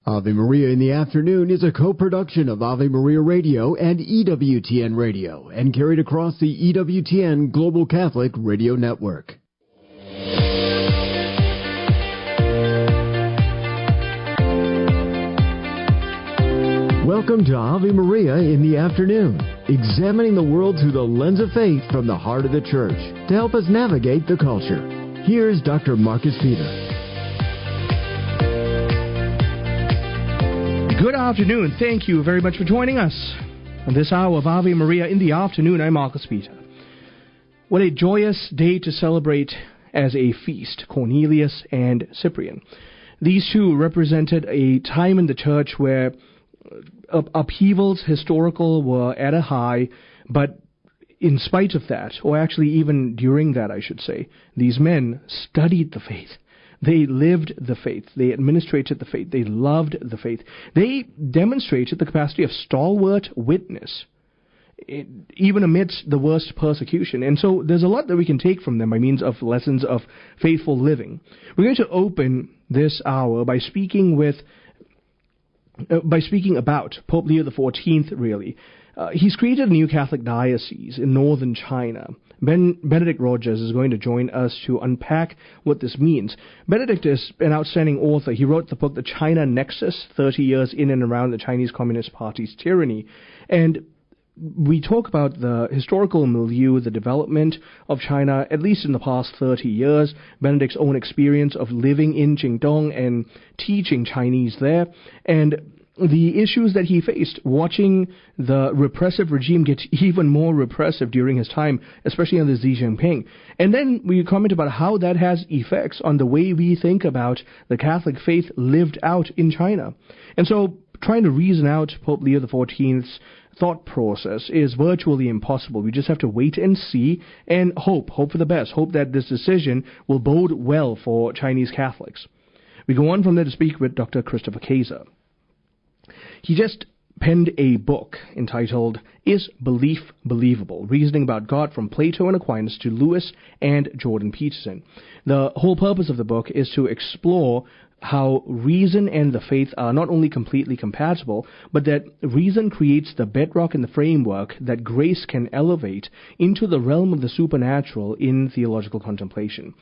Ave Maria in the Afternoon is a co-production of Ave Maria Radio and EWTN Radio and carried across the EWTN Global Catholic Radio Network. Welcome to Ave Maria in the Afternoon, examining the world through the lens of faith from the heart of the Church to help us navigate the culture. Here's Dr. Marcus Peter. Good afternoon. Thank you very much for joining us on this hour of Ave Maria in the Afternoon. I'm Marcus Peter. What a joyous day to celebrate as a feast, Cornelius and Cyprian. These two represented a time in the Church where upheavals, historical, were at a high, but in spite of that, or actually even during that, I should say, these men studied the faith. They lived the faith. They administrated the faith. They loved the faith. They demonstrated the capacity of stalwart witness, even amidst the worst persecution. And so there's a lot that we can take from them by means of lessons of faithful living. We're going to open this hour by speaking about Pope Leo XIV, really. He's created a new Catholic diocese in northern China. Benedict Rogers is going to join us to unpack what this means. Benedict is an outstanding author. He wrote the book, The China Nexus, 30 Years in and Around the Chinese Communist Party's Tyranny. And we talk about the historical milieu, the development of China, at least in the past 30 years, Benedict's own experience of living in Jingdong and teaching Chinese there, and the issues that he faced, watching the repressive regime get even more repressive during his time, especially under Xi Jinping. And then we comment about how that has effects on the way we think about the Catholic faith lived out in China. And so trying to reason out Pope Leo XIV's thought process is virtually impossible. We just have to wait and see and hope for the best, hope that this decision will bode well for Chinese Catholics. We go on from there to speak with Dr. Christopher Kaczor. He just penned a book entitled Is Belief Believable? Reasoning about God from Plato and Aquinas to Lewis and Jordan Peterson. The whole purpose of the book is to explore how reason and the faith are not only completely compatible, but that reason creates the bedrock and the framework that grace can elevate into the realm of the supernatural in theological contemplation.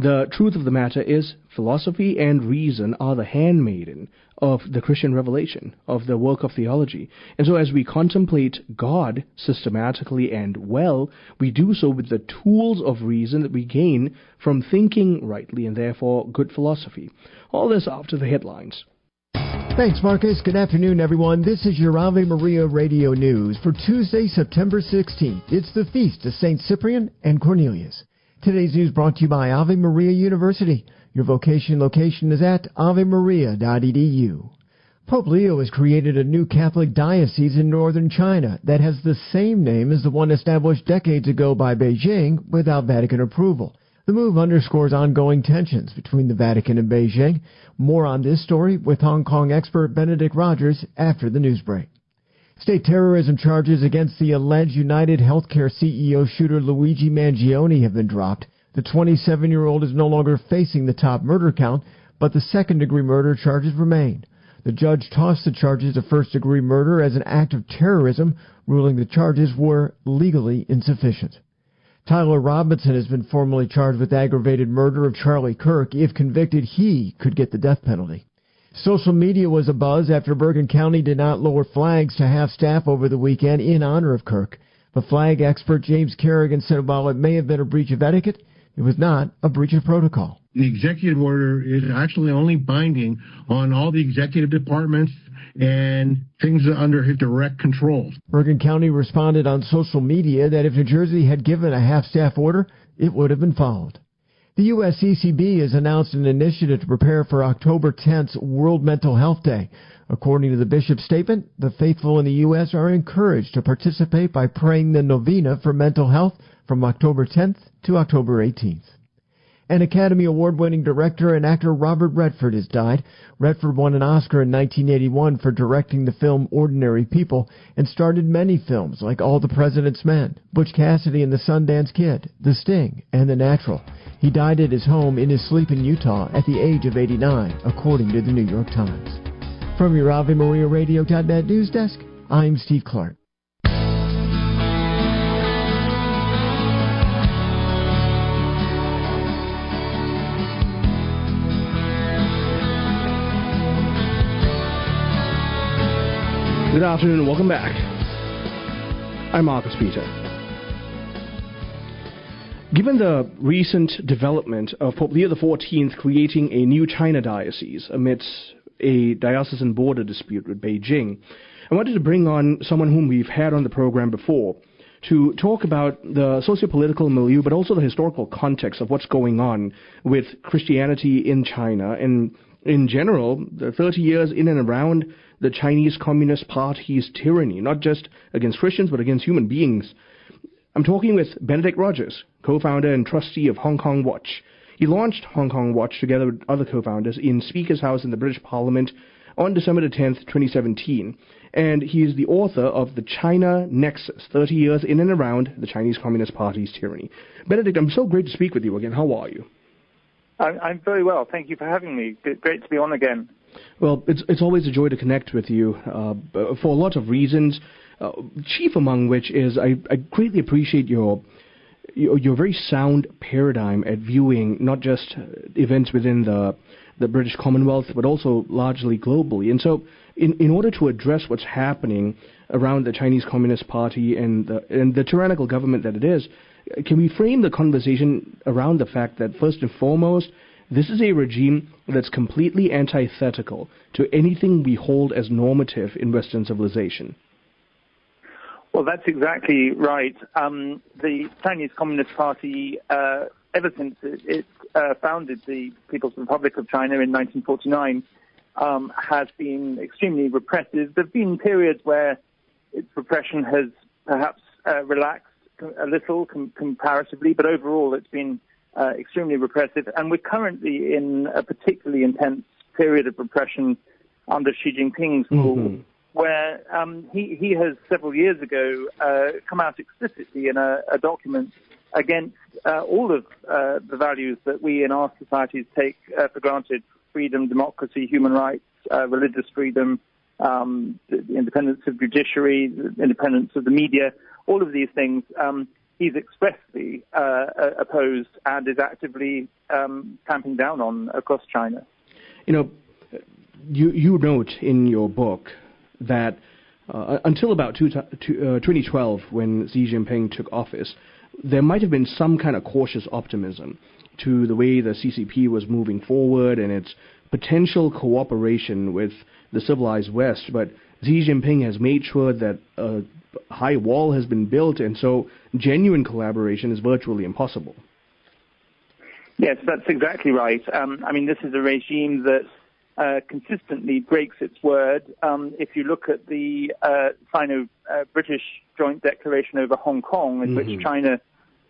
The truth of the matter is, philosophy and reason are the handmaiden of the Christian revelation, of the work of theology. And so as we contemplate God systematically and well, we do so with the tools of reason that we gain from thinking rightly and therefore good philosophy. All this after the headlines. Thanks, Marcus. Good afternoon, everyone. This is your Ave Maria Radio News for Tuesday, September 16th. It's the feast of St. Cyprian and Cornelius. Today's news brought to you by Ave Maria University. Your vocation location is at avemaria.edu. Pope Leo has created a new Catholic diocese in northern China that has the same name as the one established decades ago by Beijing without Vatican approval. The move underscores ongoing tensions between the Vatican and Beijing. More on this story with Hong Kong expert Benedict Rogers after the news break. State terrorism charges against the alleged United Healthcare CEO shooter Luigi Mangione have been dropped. The 27-year-old is no longer facing the top murder count, but the second-degree murder charges remain. The judge tossed the charges of first-degree murder as an act of terrorism, ruling the charges were legally insufficient. Tyler Robinson has been formally charged with aggravated murder of Charlie Kirk. If convicted, he could get the death penalty. Social media was abuzz after Bergen County did not lower flags to half-staff over the weekend in honor of Kirk. But flag expert James Kerrigan said while it may have been a breach of etiquette, it was not a breach of protocol. The executive order is actually only binding on all the executive departments and things under his direct control. Bergen County responded on social media that if New Jersey had given a half-staff order, it would have been followed. The U.S. CCB has announced an initiative to prepare for October 10th's World Mental Health Day. According to the bishop's statement, the faithful in the U.S. are encouraged to participate by praying the novena for mental health from October 10th to October 18th. An Academy Award-winning director and actor Robert Redford has died. Redford won an Oscar in 1981 for directing the film Ordinary People and starred in many films like All the President's Men, Butch Cassidy and the Sundance Kid, The Sting, and The Natural. He died at his home in his sleep in Utah at the age of 89, according to the New York Times. From your AveMariaRadio.net news desk, I'm Steve Clark. Good afternoon and welcome back. I'm Marcus Peter. Given the recent development of Pope Leo XIV creating a new China Diocese amidst a diocesan border dispute with Beijing, I wanted to bring on someone whom we've had on the program before to talk about the socio-political milieu, but also the historical context of what's going on with Christianity in China and in general, the 30 years in and around the Chinese Communist Party's tyranny, not just against Christians, but against human beings. I'm talking with Benedict Rogers, co-founder and trustee of Hong Kong Watch. He launched Hong Kong Watch together with other co-founders in Speaker's House in the British Parliament on December the 10th, 2017. And he is the author of The China Nexus, 30 Years in and Around the Chinese Communist Party's Tyranny. Benedict, I'm so great to speak with you again. How are you? I'm very well. Thank you for having me. Great to be on again. Well, it's always a joy to connect with you for a lot of reasons, chief among which is I greatly appreciate your very sound paradigm at viewing not just events within the British Commonwealth, but also largely globally. And so in order to address what's happening around the Chinese Communist Party and the tyrannical government that it is, can we frame the conversation around the fact that, first and foremost, this is a regime that's completely antithetical to anything we hold as normative in Western civilization? Well, that's exactly right. The Chinese Communist Party, ever since it founded the People's Republic of China in 1949, has been extremely repressive. There have been periods where its repression has perhaps relaxed a little comparatively, but overall it's been extremely repressive. And we're currently in a particularly intense period of repression under Xi Jinping's rule, where he has several years ago come out explicitly in a document against all of the values that we in our societies take for granted: freedom, democracy, human rights, religious freedom, the independence of judiciary, the independence of the media. All of these things he's expressly opposed and is actively clamping down on across China. You know, you note in your book that until about 2012, when Xi Jinping took office, there might have been some kind of cautious optimism to the way the CCP was moving forward and its potential cooperation with the civilized West. But Xi Jinping has made sure that a high wall has been built, and so genuine collaboration is virtually impossible. Yes, that's exactly right. I mean, this is a regime that consistently breaks its word. If you look at the Sino-British joint declaration over Hong Kong, in which China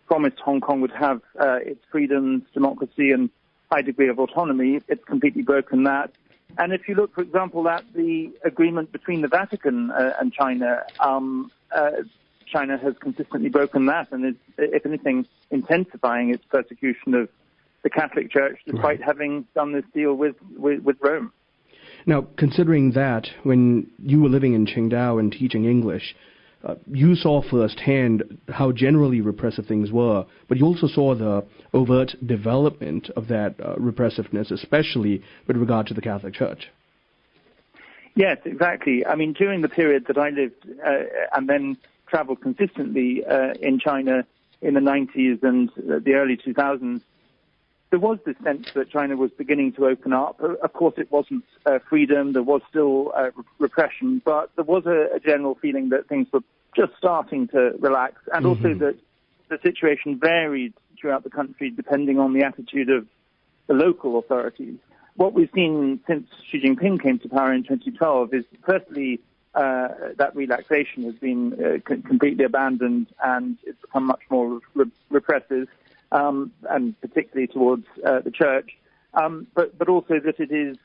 promised Hong Kong would have its freedoms, democracy, and high degree of autonomy, it's completely broken that. And if you look, for example, at the agreement between the Vatican and China, China has consistently broken that and is, if anything, intensifying its persecution of the Catholic Church, despite having done this deal with Rome. Now, considering that, when you were living in Qingdao and teaching English, you saw firsthand how generally repressive things were, but you also saw the overt development of that repressiveness, especially with regard to the Catholic Church. Yes, exactly. I mean, during the period that I lived and then traveled consistently in China in the 90s and the early 2000s, there was this sense that China was beginning to open up. Of course, it wasn't freedom. There was still repression, but there was a general feeling that things were just starting to relax, and also that the situation varied throughout the country depending on the attitude of the local authorities. What we've seen since Xi Jinping came to power in 2012 is, firstly, that relaxation has been completely abandoned, and it's become much more repressive. And particularly towards the church, but also that it is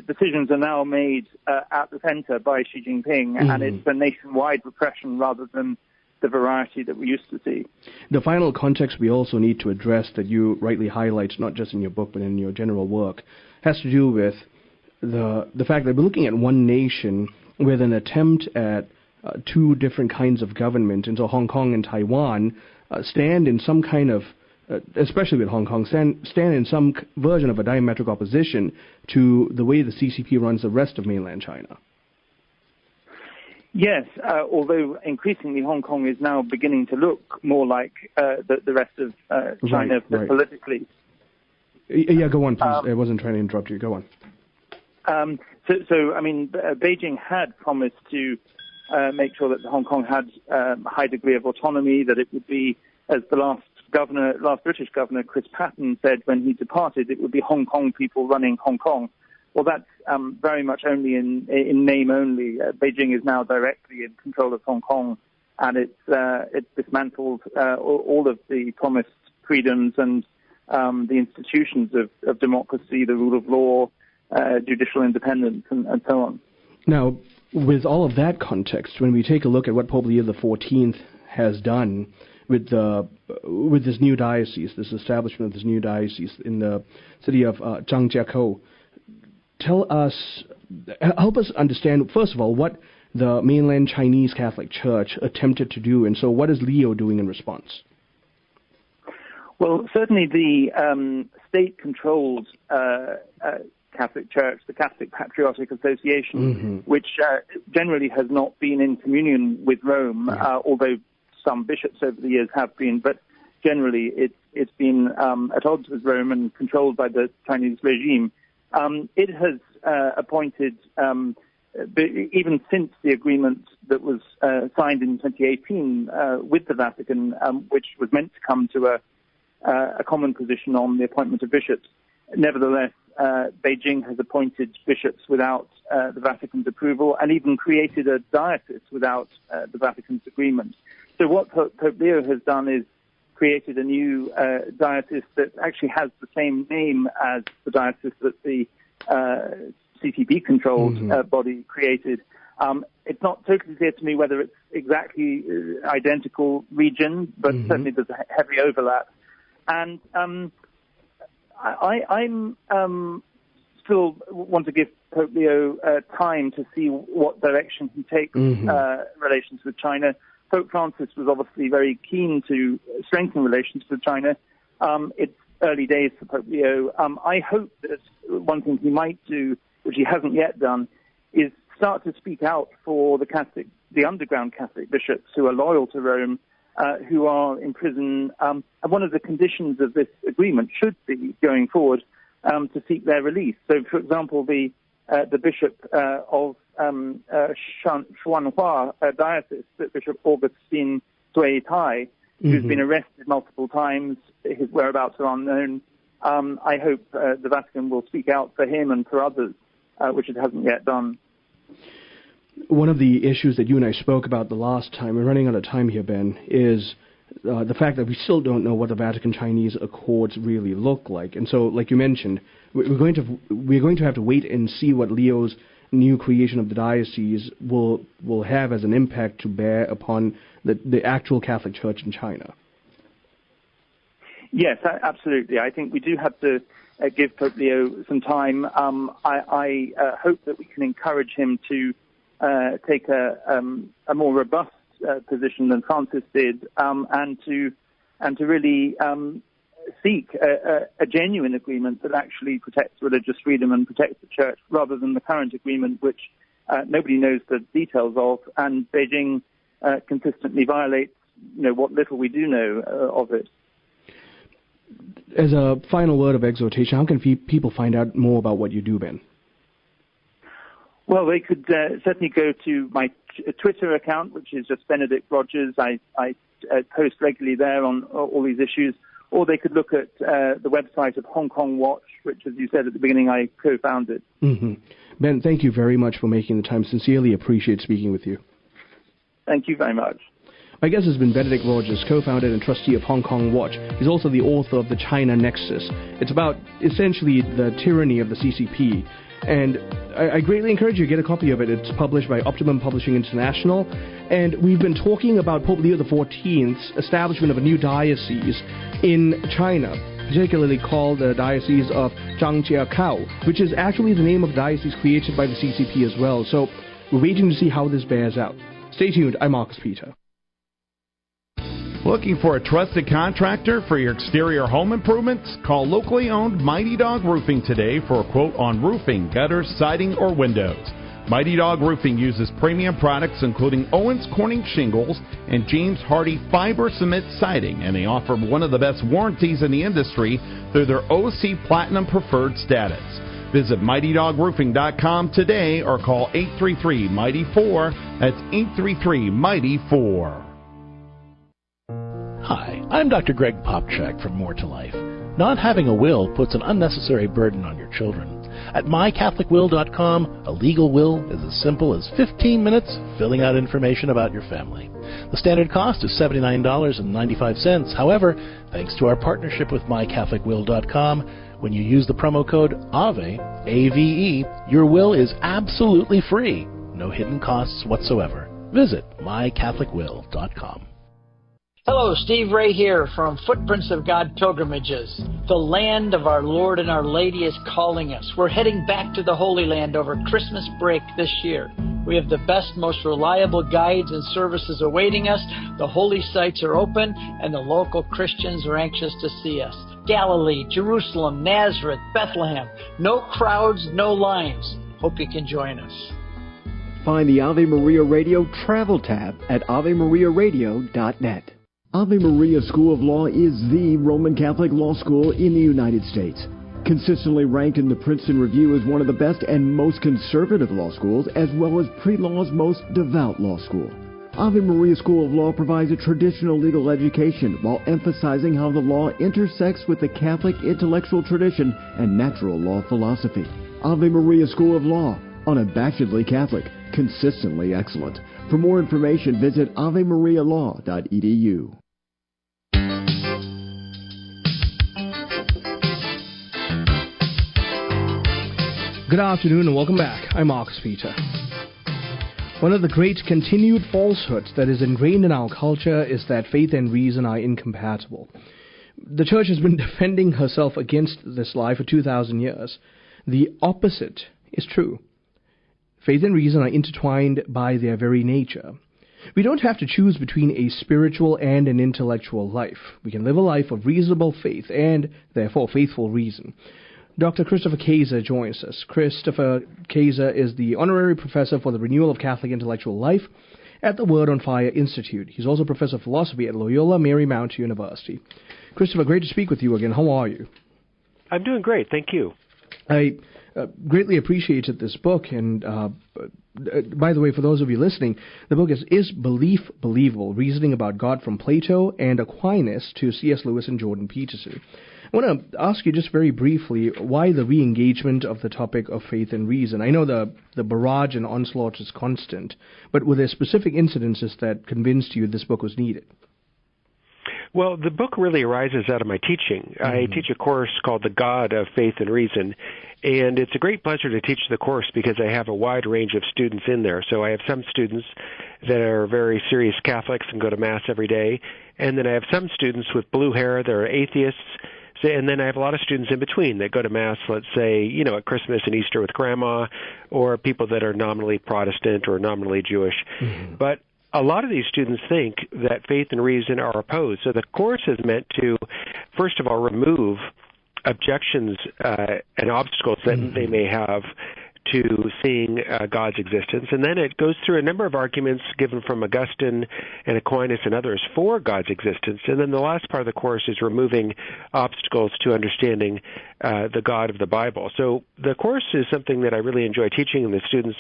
decisions are now made at the center by Xi Jinping, and it's a nationwide repression rather than the variety that we used to see. The final context we also need to address that you rightly highlight, not just in your book but in your general work, has to do with the fact that we're looking at one nation with an attempt at two different kinds of government, and so Hong Kong and Taiwan stand in some kind of, especially with Hong Kong, stand in some version of a diametric opposition to the way the CCP runs the rest of mainland China. Yes, although increasingly Hong Kong is now beginning to look more like the rest of China politically. Yeah, go on, please. I wasn't trying to interrupt you. Go on. Beijing had promised to make sure that Hong Kong had a high degree of autonomy, that it would be, as the last British governor, Chris Patten, said when he departed, it would be Hong Kong people running Hong Kong. Well, that's very much only in name only. Beijing is now directly in control of Hong Kong, and it's dismantled all of the promised freedoms and the institutions of democracy, the rule of law, judicial independence, and so on. Now, with all of that context, when we take a look at what Pope Leo XIV has done with this new diocese, this establishment of this new diocese in the city of Zhangjiakou, help us understand, first of all, what the mainland Chinese Catholic Church attempted to do, and so what is Leo doing in response? Well, certainly the state-controlled Catholic Church, the Catholic Patriotic Association, which generally has not been in communion with Rome, although some bishops over the years have been, but generally it's been at odds with Rome and controlled by the Chinese regime. It has appointed, even since the agreement that was signed in 2018 with the Vatican, which was meant to come to a common position on the appointment of bishops. Nevertheless, Beijing has appointed bishops without the Vatican's approval, and even created a diocese without the Vatican's agreement. So what Pope Leo has done is created a new diocese that actually has the same name as the diocese that the CCP-controlled body created. It's not totally clear to me whether it's exactly identical region, but certainly there's a heavy overlap. And I'm still want to give Pope Leo time to see what direction he takes relations with China. Pope Francis was obviously very keen to strengthen relations with China. It's early days for Pope Leo. I hope that one thing he might do, which he hasn't yet done, is start to speak out for the underground Catholic bishops who are loyal to Rome, who are in prison. And one of the conditions of this agreement should be, going forward, to seek their release. So, for example, the bishop of Shuanhua Diocese, Bishop Augustine Sui Tai, who's been arrested multiple times, his whereabouts are unknown. I hope the Vatican will speak out for him and for others, which it hasn't yet done. One of the issues that you and I spoke about the last time, we're running out of time here, Ben, is the fact that we still don't know what the Vatican-Chinese Accords really look like. And so, like you mentioned, we're going to have to wait and see what Leo's new creation of the diocese will have as an impact to bear upon the actual Catholic Church in China. Yes, absolutely. I think we do have to give Pope Leo some time. I hope that we can encourage him to take a more robust position than Francis did, and to really seek a genuine agreement that actually protects religious freedom and protects the Church, rather than the current agreement, which nobody knows the details of, and Beijing consistently violates, what little we do know of it. As a final word of exhortation, how can people find out more about what you do, Ben? Well, they could certainly go to my Twitter account, which is just Benedict Rogers. I post regularly there on all these issues. Or they could look at the website of Hong Kong Watch, which, as you said at the beginning, I co-founded. Ben, thank you very much for making the time. Sincerely appreciate speaking with you. Thank you very much. My guest has been Benedict Rogers, co-founder and trustee of Hong Kong Watch. He's also the author of the China Nexus. It's about, essentially, the tyranny of the CCP. And I greatly encourage you to get a copy of it. It's published by Optimum Publishing International. And we've been talking about Pope Leo XIV's establishment of a new diocese in China. particularly called the Diocese of Zhangjiakou, which is actually the name of the diocese created by the CCP as well. So we're waiting to see how this bears out. Stay tuned. I'm Marcus Peter. Looking for a trusted contractor for your exterior home improvements? Call locally owned Mighty Dog Roofing today for a quote on roofing, gutters, siding, or windows. Mighty Dog Roofing uses premium products including Owens Corning shingles and James Hardy fiber cement siding, and they offer one of the best warranties in the industry through their OC Platinum Preferred status. Visit MightyDogRoofing.com today or call 833-MIGHTY-4. That's 833-MIGHTY-4. Hi, I'm Dr. Greg Popchak from More to Life. Not having a will puts an unnecessary burden on your children. At mycatholicwill.com, a legal will is as simple as 15 minutes filling out information about your family. The standard cost is $79.95. However, thanks to our partnership with mycatholicwill.com, when you use the promo code AVE, A-V-E, your will is absolutely free. No hidden costs whatsoever. Visit mycatholicwill.com. Hello, Steve Ray here from Footprints of God Pilgrimages. The land of our Lord and Our Lady is calling us. We're heading back to the Holy Land over Christmas break this year. We have the best, most reliable guides and services awaiting us. The holy sites are open, and the local Christians are anxious to see us. Galilee, Jerusalem, Nazareth, Bethlehem. No crowds, no lines. Hope you can join us. Find the Ave Maria Radio travel tab at AveMariaRadio.net. Ave Maria School of Law is the Roman Catholic law school in the United States. Consistently ranked in the Princeton Review as one of the best and most conservative law schools, as well as pre-law's most devout law school. Ave Maria School of Law provides a traditional legal education while emphasizing how the law intersects with the Catholic intellectual tradition and natural law philosophy. Ave Maria School of Law, unabashedly Catholic, consistently excellent. For more information, visit avemarialaw.edu. Good afternoon and welcome back. I'm Marcus Peter. One of the great continued falsehoods that is ingrained in our culture is that faith and reason are incompatible. The Church has been defending herself against this lie for 2,000 years. The opposite is true. Faith and reason are intertwined by their very nature. We don't have to choose between a spiritual and an intellectual life. We can live a life of reasonable faith and, therefore, faithful reason. Dr. Christopher Kaczor joins us. Christopher Kaczor is the Honorary Professor for the Renewal of Catholic Intellectual Life at the Word on Fire Institute. He's also Professor of Philosophy at Loyola Marymount University. Christopher, great to speak with you again. How are you? I'm doing great, thank you. I greatly appreciated this book, and by the way, for those of you listening, the book is Belief Believable, Reasoning About God from Plato and Aquinas to C.S. Lewis and Jordan Peterson. I want to ask you just very briefly why the re-engagement of the topic of faith and reason. I know the barrage and onslaught is constant, but were there specific incidences that convinced you this book was needed? Well, the book really arises out of my teaching. I teach a course called The God of Faith and Reason, and it's a great pleasure to teach the course because I have a wide range of students in there. So I have some students that are very serious Catholics and go to Mass every day, and then I have some students with blue hair that are atheists, and then I have a lot of students in between that go to Mass, let's say, at Christmas and Easter with Grandma, or people that are nominally Protestant or nominally Jewish. But a lot of these students think that faith and reason are opposed. So the course is meant to, first of all, remove objections and obstacles that they may have to seeing God's existence. And then it goes through a number of arguments given from Augustine and Aquinas and others for God's existence. And then the last part of the course is removing obstacles to understanding the God of the Bible. So the course is something that I really enjoy teaching, and the students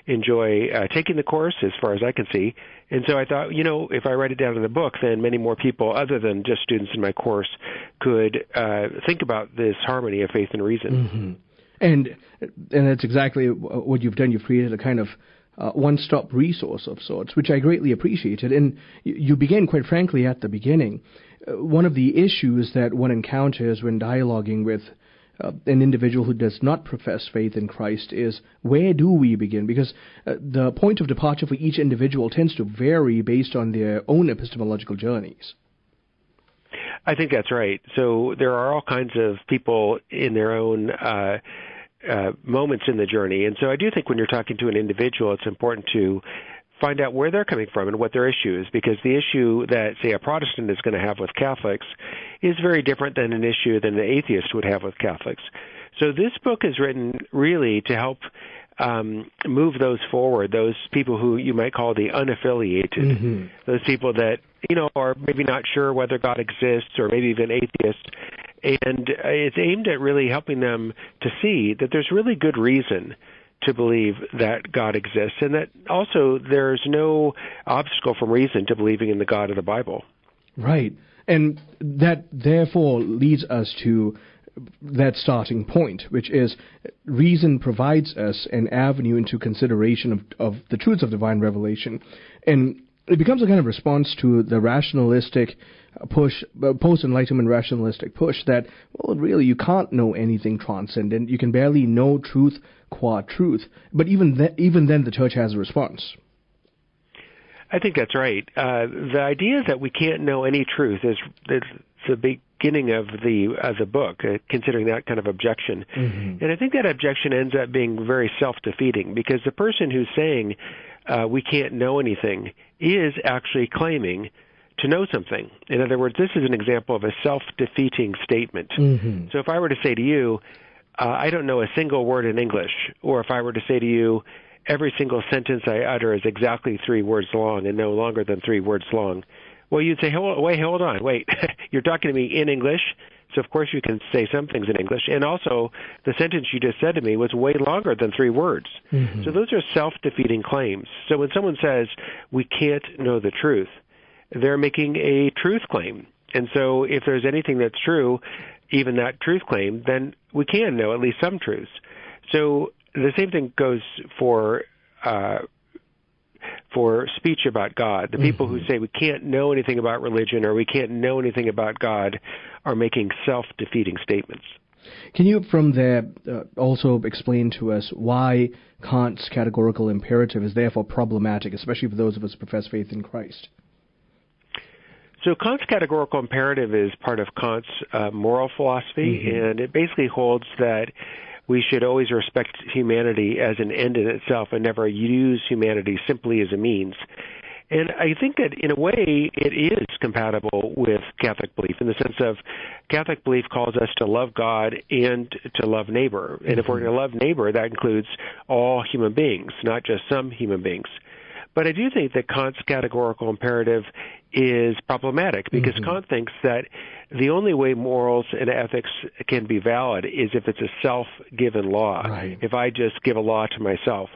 enjoy taking the course as far as I can see. And so I thought, if I write it down in the book, then many more people other than just students in my course could think about this harmony of faith and reason. And that's exactly what you've done. You've created a kind of one-stop resource of sorts, which I greatly appreciated. And you began, quite frankly, at the beginning. One of the issues that one encounters when dialoguing with an individual who does not profess faith in Christ is, where do we begin? Because the point of departure for each individual tends to vary based on their own epistemological journeys. I think that's right. So there are all kinds of people in their own moments in the journey. And so I do think when you're talking to an individual, it's important to find out where they're coming from and what their issue is, because the issue that, say, a Protestant is going to have with Catholics is very different than an issue than the atheist would have with Catholics. So this book is written really to help move those forward, those people who you might call the unaffiliated, those people that, are maybe not sure whether God exists or maybe even atheists. And it's aimed at really helping them to see that there's really good reason to believe that God exists, and that also there's no obstacle from reason to believing in the God of the Bible. Right. And that therefore leads us to that starting point, which is reason provides us an avenue into consideration of the truths of divine revelation. And it becomes a kind of response to the rationalistic push, post-Enlightenment rationalistic push that, well, really, you can't know anything transcendent. You can barely know truth qua truth. But even then, the Church has a response. I think that's right. The idea that we can't know any truth is the beginning of the book, considering that kind of objection. And I think that objection ends up being very self-defeating, because the person who's saying we can't know anything is actually claiming to know something. In other words, this is an example of a self-defeating statement. So if I were to say to you, I don't know a single word in English, or if I were to say to you, every single sentence I utter is exactly 3 words long and no longer than 3 words long, well, you'd say, hold on, wait. You're talking to me in English, so of course you can say some things in English. And also, the sentence you just said to me was way longer than 3 words. So those are self-defeating claims. So when someone says, we can't know the truth, they're making a truth claim. And so if there's anything that's true, even that truth claim, then we can know at least some truths. So the same thing goes for speech about God. The people who say we can't know anything about religion or we can't know anything about God are making self-defeating statements. Can you, from there, also explain to us why Kant's categorical imperative is therefore problematic, especially for those of us who profess faith in Christ? So Kant's categorical imperative is part of Kant's moral philosophy, and it basically holds that we should always respect humanity as an end in itself and never use humanity simply as a means. And I think that in a way it is compatible with Catholic belief, in the sense of Catholic belief calls us to love God and to love neighbor. And if we're going to love neighbor, that includes all human beings, not just some human beings. But I do think that Kant's categorical imperative is problematic, because Kant thinks that the only way morals and ethics can be valid is if it's a self-given law, if I just give a law to myself.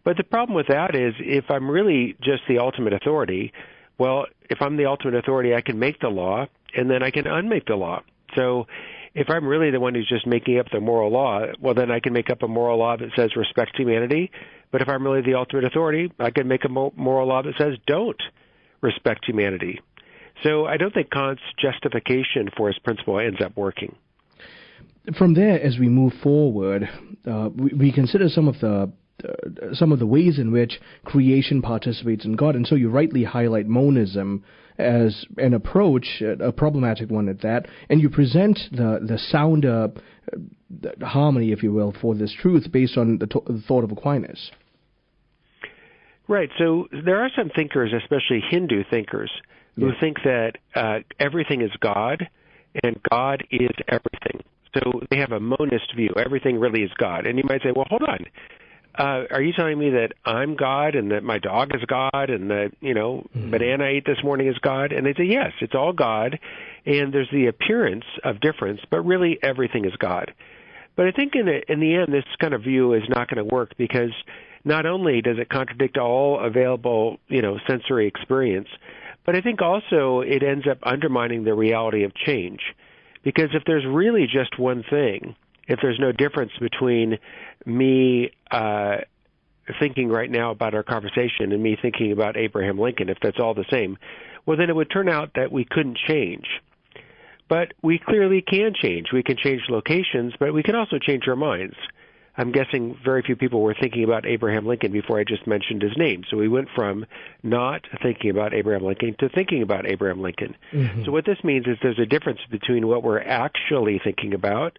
But the problem with that is, if I'm really just the ultimate authority, well, if I'm the ultimate authority, I can make the law, and then I can unmake the law. So if I'm really the one who's just making up the moral law, well, then I can make up a moral law that says respect humanity. But if I'm really the ultimate authority, I can make a moral law that says don't respect humanity. So I don't think Kant's justification for his principle ends up working. From there, as we move forward, we consider some of the ways in which creation participates in God. And so you rightly highlight monism as an approach, a problematic one at that, and you present the sounder harmony, if you will, for this truth based on the thought of Aquinas. Right. So there are some thinkers, especially Hindu thinkers, who think that everything is God and God is everything. So they have a monist view. Everything really is God. And you might say, well, hold on. Are you telling me that I'm God and that my dog is God and that, banana I ate this morning is God? And they say, yes, it's all God, and there's the appearance of difference, but really everything is God. But I think in the end, this kind of view is not going to work, because not only does it contradict all available, sensory experience, but I think also it ends up undermining the reality of change. Because if there's really just one thing, if there's no difference between me thinking right now about our conversation and me thinking about Abraham Lincoln, if that's all the same, well, then it would turn out that we couldn't change. But we clearly can change. We can change locations, but we can also change our minds. I'm guessing very few people were thinking about Abraham Lincoln before I just mentioned his name. So we went from not thinking about Abraham Lincoln to thinking about Abraham Lincoln. Mm-hmm. So what this means is there's a difference between what we're actually thinking about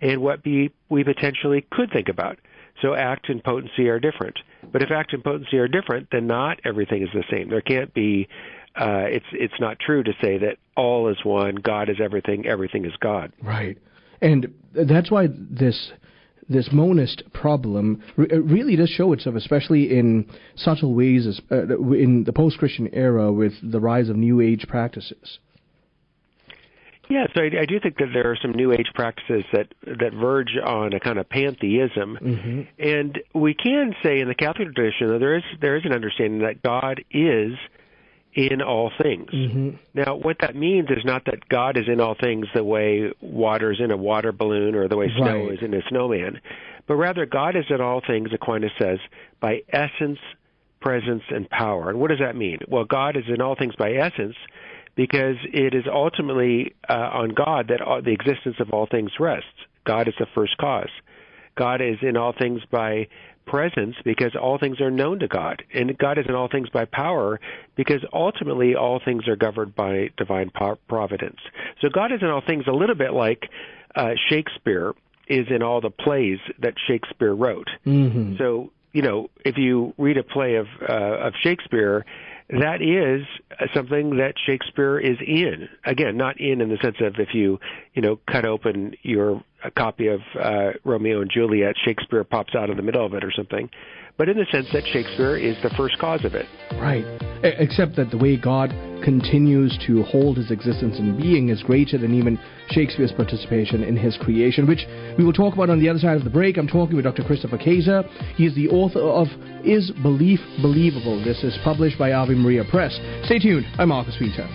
and what we potentially could think about. So act and potency are different. But if act and potency are different, then not everything is the same. There can't be, it's not true to say that all is one, God is everything, everything is God. Right. And that's why this monist problem really does show itself, especially in subtle ways in the post-Christian era with the rise of New Age practices. Yes, I do think that there are some New Age practices that verge on a kind of pantheism. Mm-hmm. And we can say in the Catholic tradition that there is an understanding that God is in all things. Mm-hmm. Now, what that means is not that God is in all things the way water is in a water balloon or the way snow is in a snowman, but rather God is in all things, Aquinas says, by essence, presence, and power. And what does that mean? Well, God is in all things by essence because it is ultimately on God that the existence of all things rests. God is the first cause. God is in all things by presence because all things are known to God. And God is in all things by power because ultimately all things are governed by divine providence. So God is in all things a little bit like Shakespeare is in all the plays that Shakespeare wrote. Mm-hmm. So, if you read a play of Shakespeare, that is something that Shakespeare is in. Again, not in the sense of if you, cut open a copy of Romeo and Juliet, Shakespeare pops out in the middle of it or something, but in the sense that Shakespeare is the first cause of it. Right. Except that the way God continues to hold his existence in being is greater than even Shakespeare's participation in his creation, which we will talk about on the other side of the break. I'm talking with Dr. Christopher Kaczor. He is the author of Is Belief Believable? This is published by Ave Maria Press. Stay tuned. I'm Marcus Vita.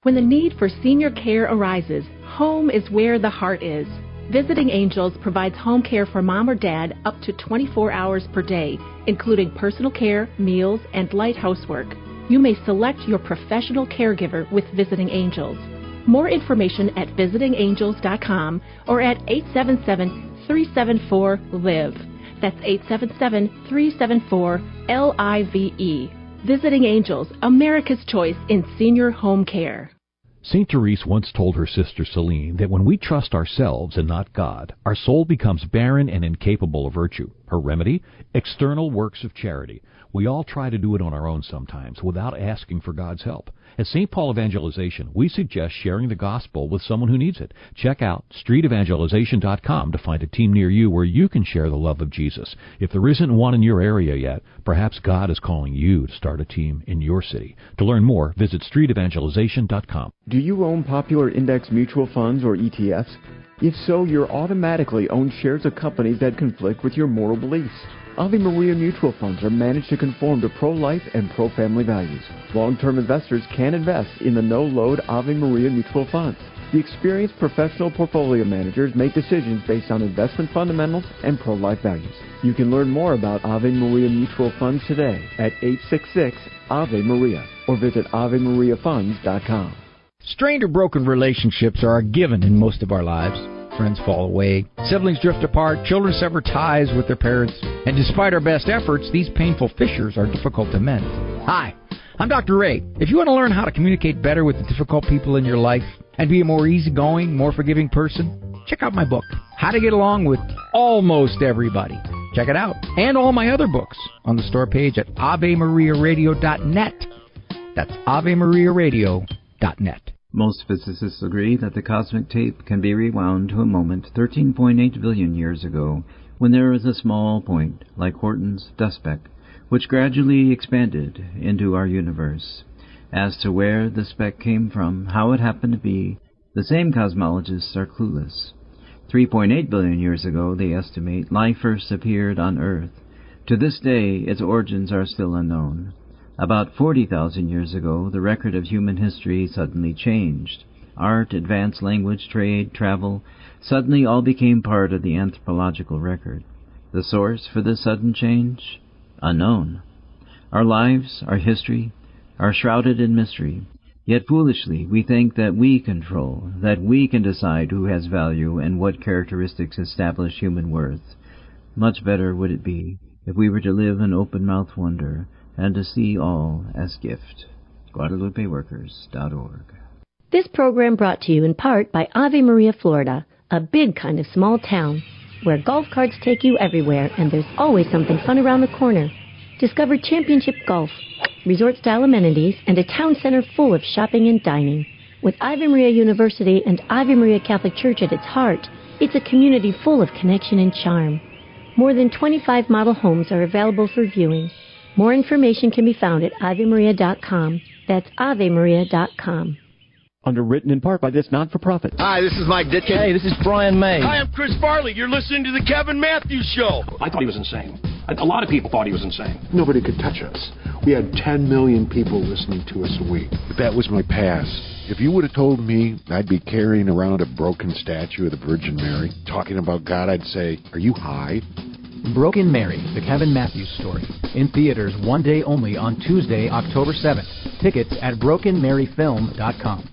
When the need for senior care arises, home is where the heart is. Visiting Angels provides home care for mom or dad up to 24 hours per day, including personal care, meals, and light housework. You may select your professional caregiver with Visiting Angels. More information at visitingangels.com or at 877-374-LIVE. That's 877-374-LIVE. Visiting Angels, America's choice in senior home care. St. Therese once told her sister Celine that when we trust ourselves and not God, our soul becomes barren and incapable of virtue. Her remedy? External works of charity. We all try to do it on our own sometimes without asking for God's help. At St. Paul Evangelization, we suggest sharing the gospel with someone who needs it. Check out streetevangelization.com to find a team near you where you can share the love of Jesus. If there isn't one in your area yet, perhaps God is calling you to start a team in your city. To learn more, visit streetevangelization.com. Do you own popular index mutual funds or ETFs? If so, you're automatically own shares of companies that conflict with your moral beliefs. Ave Maria mutual funds are managed to conform to pro-life and pro-family values. Long-term investors can invest in the no-load Ave Maria mutual funds. The experienced professional portfolio managers make decisions based on investment fundamentals and pro-life values. You can learn more about Ave Maria mutual funds today at 866-AVE-MARIA or visit AveMariaFunds.com. Strained or broken relationships are a given in most of our lives. Friends fall away, siblings drift apart, children sever ties with their parents, and despite our best efforts, these painful fissures are difficult to mend. Hi, I'm Dr. Ray. If you want to learn how to communicate better with the difficult people in your life and be a more easygoing, more forgiving person, check out my book, How to Get Along with Almost Everybody. Check it out, and all my other books on the store page at AveMariaRadio.net. That's AveMariaRadio.net. Most physicists agree that the cosmic tape can be rewound to a moment 13.8 billion years ago, when there was a small point, like Horton's dust speck, which gradually expanded into our universe. As to where the speck came from, how it happened to be, the same cosmologists are clueless. 3.8 billion years ago, they estimate, life first appeared on Earth. To this day, its origins are still unknown. About 40,000 years ago, the record of human history suddenly changed. Art, advanced language, trade, travel, suddenly all became part of the anthropological record. The source for this sudden change? Unknown. Our lives, our history, are shrouded in mystery. Yet foolishly we think that we control, that we can decide who has value and what characteristics establish human worth. Much better would it be if we were to live in open-mouthed wonder and to see all as gift. GuadalupeWorkers.org. This program brought to you in part by Ave Maria, Florida, a big kind of small town where golf carts take you everywhere and there's always something fun around the corner. Discover championship golf, resort-style amenities, and a town center full of shopping and dining. With Ave Maria University and Ave Maria Catholic Church at its heart, it's a community full of connection and charm. More than 25 model homes are available for viewing. More information can be found at AveMaria.com. That's AveMaria.com. Underwritten in part by this not-for-profit. Hi, this is Mike Ditkin. Hey, this is Brian May. Hi, I'm Chris Farley. You're listening to the Kevin Matthews Show. I thought he was insane. A lot of people thought he was insane. Nobody could touch us. We had 10 million people listening to us a week. But that was my past. If you would have told me I'd be carrying around a broken statue of the Virgin Mary, talking about God, I'd say, are you high? Broken Mary, the Kevin Matthews story. In theaters one day only on Tuesday, October 7th. Tickets at brokenmaryfilm.com.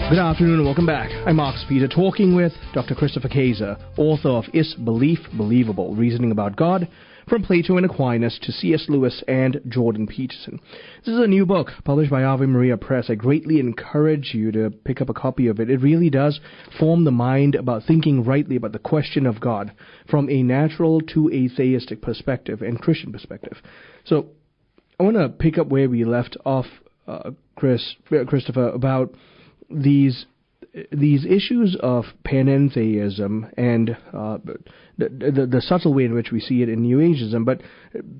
Good afternoon and welcome back. I'm Mark Speeder, talking with Dr. Christopher Kaczor, author of Is Belief Believable? Reasoning About God, From Plato and Aquinas to C.S. Lewis and Jordan Peterson. This is a new book published by Ave Maria Press. I greatly encourage you to pick up a copy of it. It really does form the mind about thinking rightly about the question of God from a natural to a theistic perspective and Christian perspective. So I want to pick up where we left off, Christopher, about these issues of panentheism and the subtle way in which we see it in New Ageism. But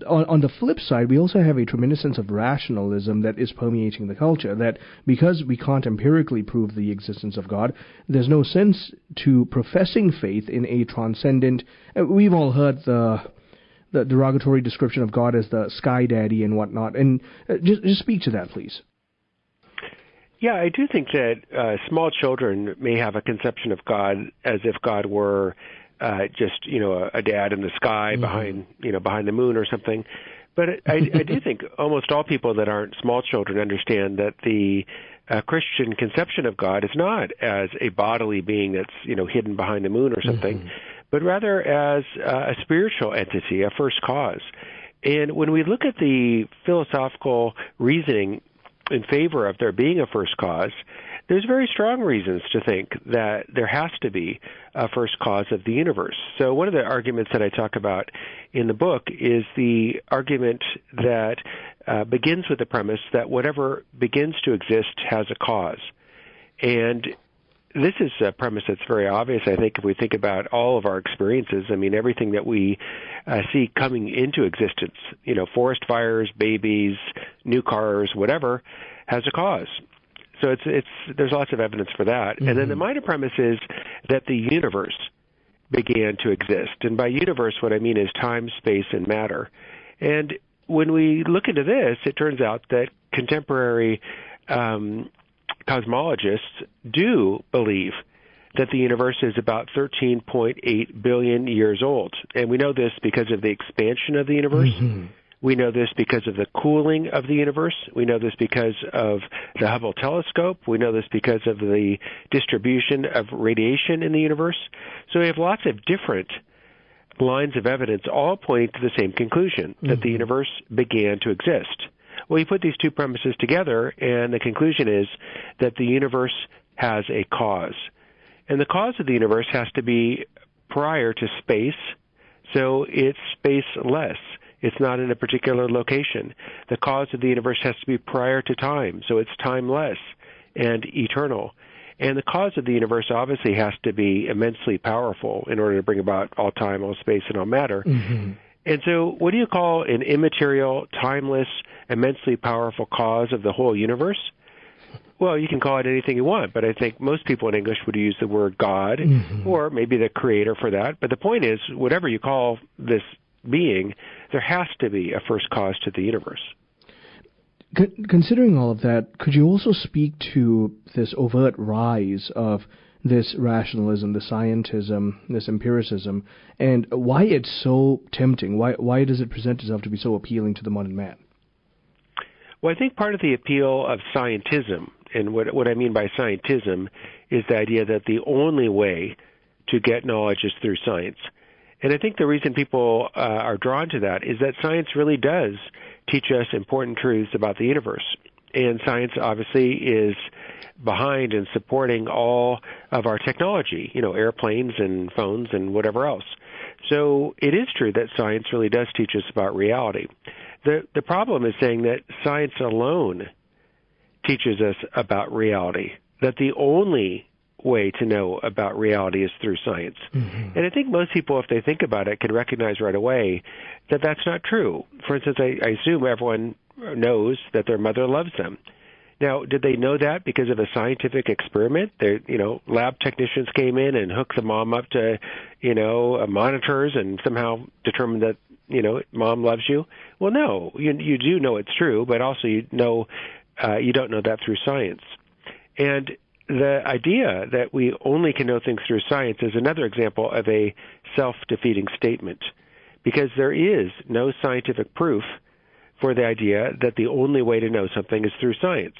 on the flip side, we also have a tremendous sense of rationalism that is permeating the culture, that because we can't empirically prove the existence of God, there's no sense to professing faith in a transcendent... We've all heard the derogatory description of God as the sky daddy and whatnot. And just speak to that, please. Yeah, I do think that small children may have a conception of God as if God were just, a dad in the sky behind the moon or something. But I do think almost all people that aren't small children understand that the Christian conception of God is not as a bodily being that's, hidden behind the moon or something, but rather as a spiritual entity, a first cause. And when we look at the philosophical reasoning in favor of there being a first cause, there's very strong reasons to think that there has to be a first cause of the universe. So one of the arguments that I talk about in the book is the argument that begins with the premise that whatever begins to exist has a cause. And this is a premise that's very obvious, I think, if we think about all of our experiences. I mean, everything that we see coming into existence, forest fires, babies, new cars, whatever, has a cause. So there's lots of evidence for that. And then the minor premise is that the universe began to exist. And by universe, what I mean is time, space, and matter. And when we look into this, it turns out that contemporary cosmologists do believe that the universe is about 13.8 billion years old. And we know this because of the expansion of the universe. We know this because of the cooling of the universe. We know this because of the Hubble telescope. We know this because of the distribution of radiation in the universe. So we have lots of different lines of evidence all pointing to the same conclusion, that the universe began to exist. Well, you put these two premises together, and the conclusion is that the universe has a cause. And the cause of the universe has to be prior to space, so it's spaceless. It's not in a particular location. The cause of the universe has to be prior to time, so it's timeless and eternal. And the cause of the universe obviously has to be immensely powerful in order to bring about all time, all space, and all matter. And so what do you call an immaterial, timeless, immensely powerful cause of the whole universe? Well, you can call it anything you want, but I think most people in English would use the word God, or maybe the creator for that. But the point is, whatever you call this being, there has to be a first cause to the universe. Considering all of that, could you also speak to this overt rise of this rationalism, the scientism, this empiricism, and why it's so tempting? Why does it present itself to be so appealing to the modern man? Well, I think part of the appeal of scientism, and what I mean by scientism, is the idea that the only way to get knowledge is through science. And I think the reason people are drawn to that is that science really does teach us important truths about the universe. And science obviously is behind and supporting all of our technology, airplanes and phones and whatever else. So it is true that science really does teach us about reality. The problem is saying that science alone teaches us about reality, that the only way to know about reality is through science. Mm-hmm. And I think most people, if they think about it, can recognize right away that that's not true. For instance, I assume everyone knows that their mother loves them. Now, did they know that because of a scientific experiment? Lab technicians came in and hooked the mom up to, monitors and somehow determined that, mom loves you? Well, no, you do know it's true, but also you don't know that through science. And the idea that we only can know things through science is another example of a self-defeating statement, because there is no scientific proof for the idea that the only way to know something is through science.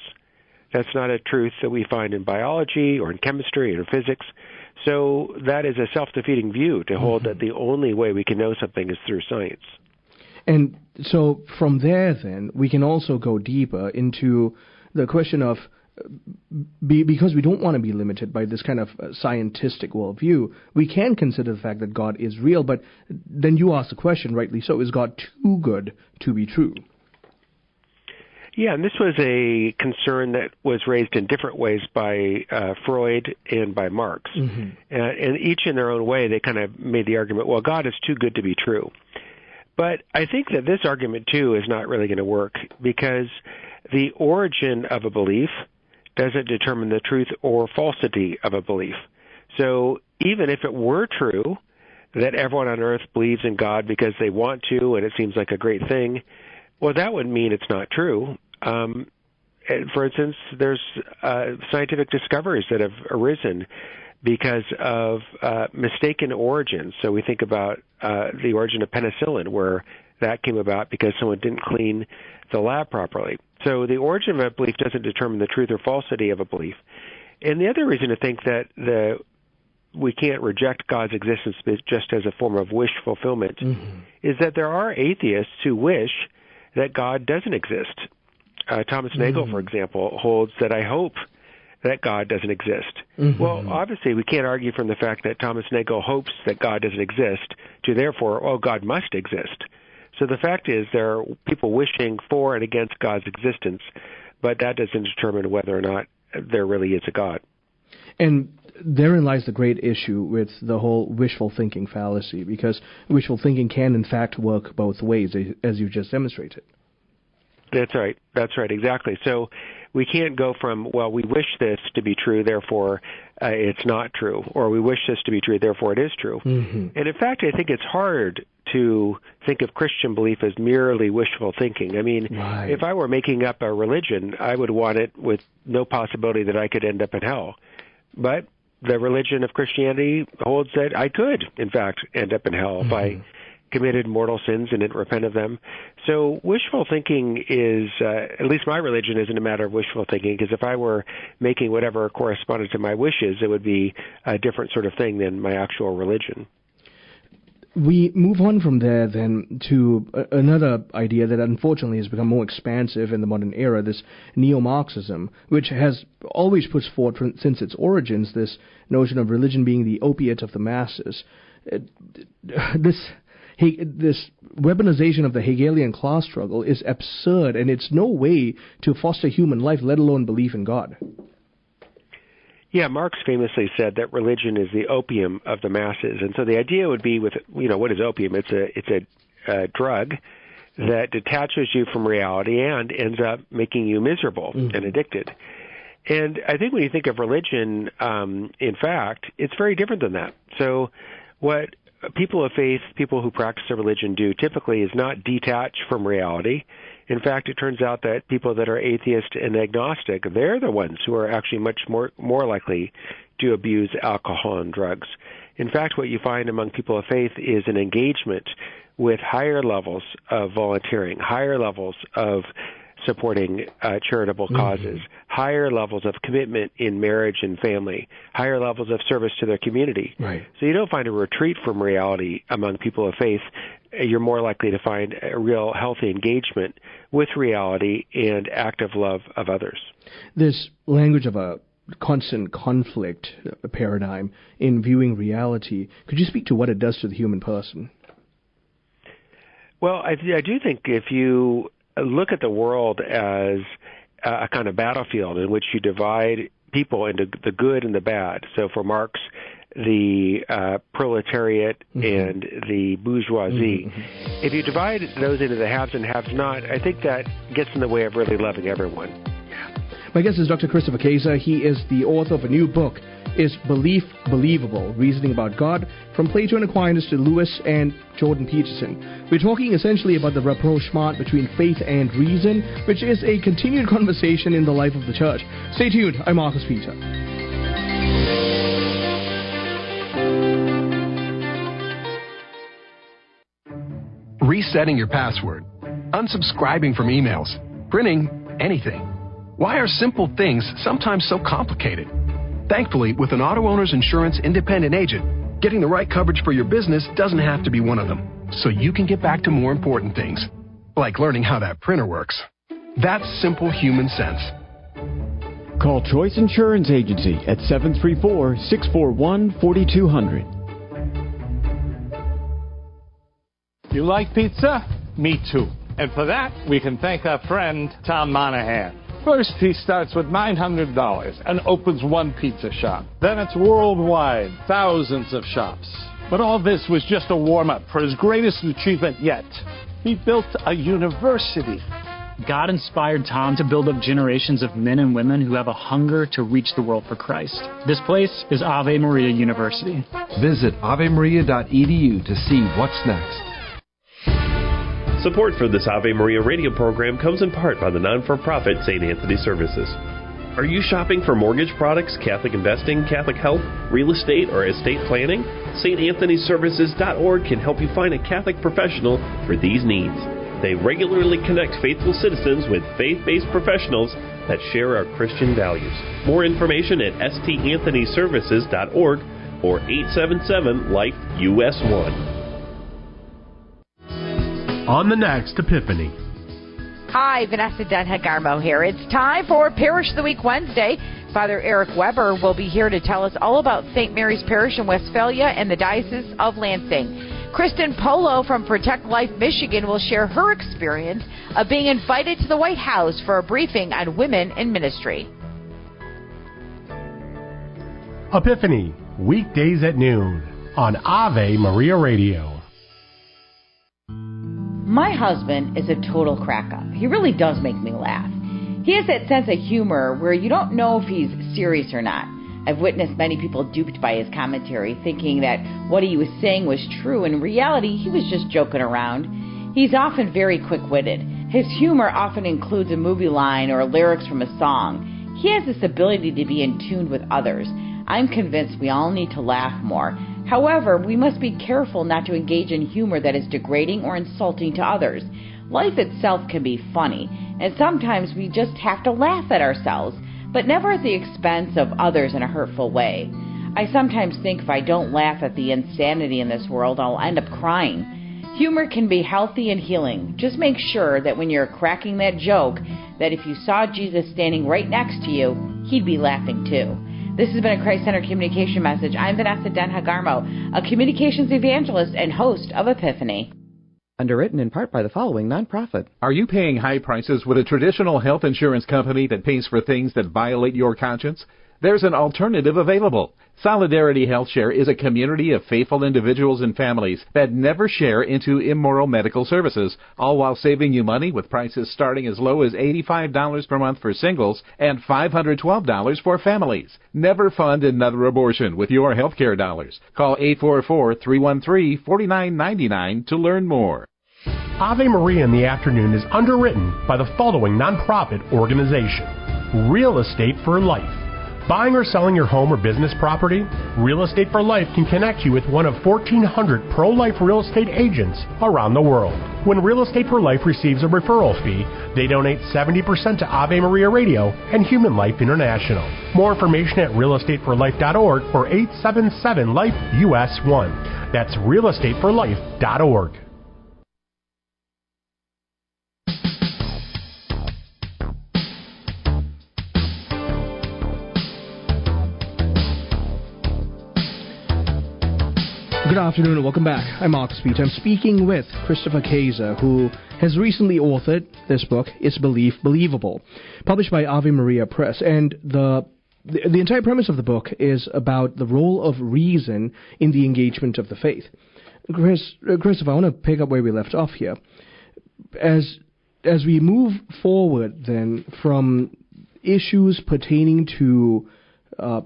That's not a truth that we find in biology or in chemistry or physics. So that is a self-defeating view to hold that the only way we can know something is through science. And so from there, then, we can also go deeper into the question of, because we don't want to be limited by this kind of scientific worldview, we can consider the fact that God is real, but then you ask the question, rightly so, is God too good to be true? Yeah, and this was a concern that was raised in different ways by Freud and by Marx. Mm-hmm. And each in their own way, they kind of made the argument, well, God is too good to be true. But I think that this argument, too, is not really going to work, because the origin of a belief doesn't determine the truth or falsity of a belief. So even if it were true that everyone on earth believes in God because they want to and it seems like a great thing, well, that would mean it's not true. For instance, there's scientific discoveries that have arisen because of mistaken origins. So we think about the origin of penicillin, where that came about because someone didn't clean the lab properly. So the origin of a belief doesn't determine the truth or falsity of a belief. And the other reason to think that we can't reject God's existence just as a form of wish fulfillment is that there are atheists who wish that God doesn't exist. Thomas Nagel, for example, holds that I hope that God doesn't exist. Well, obviously, we can't argue from the fact that Thomas Nagel hopes that God doesn't exist to therefore, God must exist. So the fact is there are people wishing for and against God's existence, but that doesn't determine whether or not there really is a God. And therein lies the great issue with the whole wishful thinking fallacy, because wishful thinking can, in fact, work both ways, as you just demonstrated. That's right. That's right, exactly. So we can't go from, well, we wish this to be true, therefore it's not true, or we wish this to be true, therefore it is true. And in fact, I think it's hard to think of Christian belief as merely wishful thinking. I mean, if I were making up a religion, I would want it with no possibility that I could end up in hell. But the religion of Christianity holds that I could, in fact, end up in hell if I committed mortal sins and didn't repent of them. So wishful thinking is, at least my religion isn't a matter of wishful thinking, because if I were making whatever corresponded to my wishes, it would be a different sort of thing than my actual religion. We move on from there then to another idea that unfortunately has become more expansive in the modern era, this neo-Marxism, which has always put forth since its origins this notion of religion being the opiate of the masses. This weaponization of the Hegelian class struggle is absurd, and it's no way to foster human life, let alone belief in God. Yeah, Marx famously said that religion is the opium of the masses, and so the idea would be with, what is opium? It's a drug that detaches you from reality and ends up making you miserable and addicted. And I think when you think of religion, in fact, it's very different than that. So what people of faith, people who practice a religion do typically is not detach from reality. In fact, it turns out that people that are atheist and agnostic, they're the ones who are actually much more likely do abuse alcohol and drugs. In fact, what you find among people of faith is an engagement with higher levels of volunteering, higher levels of supporting charitable causes, higher levels of commitment in marriage and family, higher levels of service to their community. Right. So you don't find a retreat from reality among people of faith. You're more likely to find a real healthy engagement with reality and active love of others. This language of a constant conflict paradigm in viewing reality, could you speak to what it does to the human person? Well, I do think if you look at the world as a kind of battlefield in which you divide people into the good and the bad. So for Marx, the proletariat and the bourgeoisie. If you divide those into the haves and have-not, I think that gets in the way of really loving everyone. My guest is Dr. Christopher Kaczor. He is the author of a new book, Is Belief Believable? Reasoning About God, from Plato and Aquinas to Lewis and Jordan Peterson. We're talking essentially about the rapprochement between faith and reason, which is a continued conversation in the life of the church. Stay tuned. I'm Marcus Peter. Resetting your password, unsubscribing from emails, printing anything. Why are simple things sometimes so complicated? Thankfully, with an auto owner's insurance independent agent, getting the right coverage for your business doesn't have to be one of them, so you can get back to more important things, like learning how that printer works. That's simple human sense. Call Choice Insurance Agency at 734-641-4200. You like pizza? Me too. And for that, we can thank our friend Tom Monahan. First, he starts with $900 and opens one pizza shop. Then it's worldwide, thousands of shops. But all this was just a warm-up for his greatest achievement yet. He built a university. God inspired Tom to build up generations of men and women who have a hunger to reach the world for Christ. This place is Ave Maria University. Visit avemaria.edu to see what's next. Support for this Ave Maria radio program comes in part by the non-for-profit St. Anthony Services. Are you shopping for mortgage products, Catholic investing, Catholic health, real estate, or estate planning? StAnthonyServices.org can help you find a Catholic professional for these needs. They regularly connect faithful citizens with faith-based professionals that share our Christian values. More information at StAnthonyServices.org or 877-LIFE-US1. On the next Epiphany. Hi, Vanessa Denha-Garmo here. It's time for Parish of the Week Wednesday. Father Eric Weber will be here to tell us all about St. Mary's Parish in Westphalia and the Diocese of Lansing. Kristen Polo from Protect Life Michigan will share her experience of being invited to the White House for a briefing on women in ministry. Epiphany, weekdays at noon on Ave Maria Radio. My husband is a total crack-up. He really does make me laugh. He has that sense of humor where you don't know if he's serious or not. I've witnessed many people duped by his commentary, thinking that what he was saying was true. In reality, he was just joking around. He's often very quick-witted. His humor often includes a movie line or lyrics from a song. He has this ability to be in tune with others. I'm convinced we all need to laugh more. However, we must be careful not to engage in humor that is degrading or insulting to others. Life itself can be funny, and sometimes we just have to laugh at ourselves, but never at the expense of others in a hurtful way. I sometimes think if I don't laugh at the insanity in this world, I'll end up crying. Humor can be healthy and healing. Just make sure that when you're cracking that joke, that if you saw Jesus standing right next to you, he'd be laughing too. This has been a Christ-Centered Communication Message. I'm Vanessa Denha-Garmo, a communications evangelist and host of Epiphany. Underwritten in part by the following nonprofit. Are you paying high prices with a traditional health insurance company that pays for things that violate your conscience? There's an alternative available. Solidarity HealthShare is a community of faithful individuals and families that never share into immoral medical services, all while saving you money with prices starting as low as $85 per month for singles and $512 for families. Never fund another abortion with your healthcare dollars. Call 844-313-4999 to learn more. Ave Maria in the Afternoon is underwritten by the following nonprofit organization: Real Estate for Life. Buying or selling your home or business property? Real Estate for Life can connect you with one of 1,400 pro-life real estate agents around the world. When Real Estate for Life receives a referral fee, they donate 70% to Ave Maria Radio and Human Life International. More information at realestateforlife.org or 877-LIFE-US1. That's realestateforlife.org. Good afternoon and welcome back. I'm Mark Speech. I'm speaking with Christopher Kaczor, who has recently authored this book, Is Belief Believable?, published by Ave Maria Press. And the entire premise of the book is about the role of reason in the engagement of the faith. Christopher, I want to pick up where we left off here. As we move forward then from issues pertaining to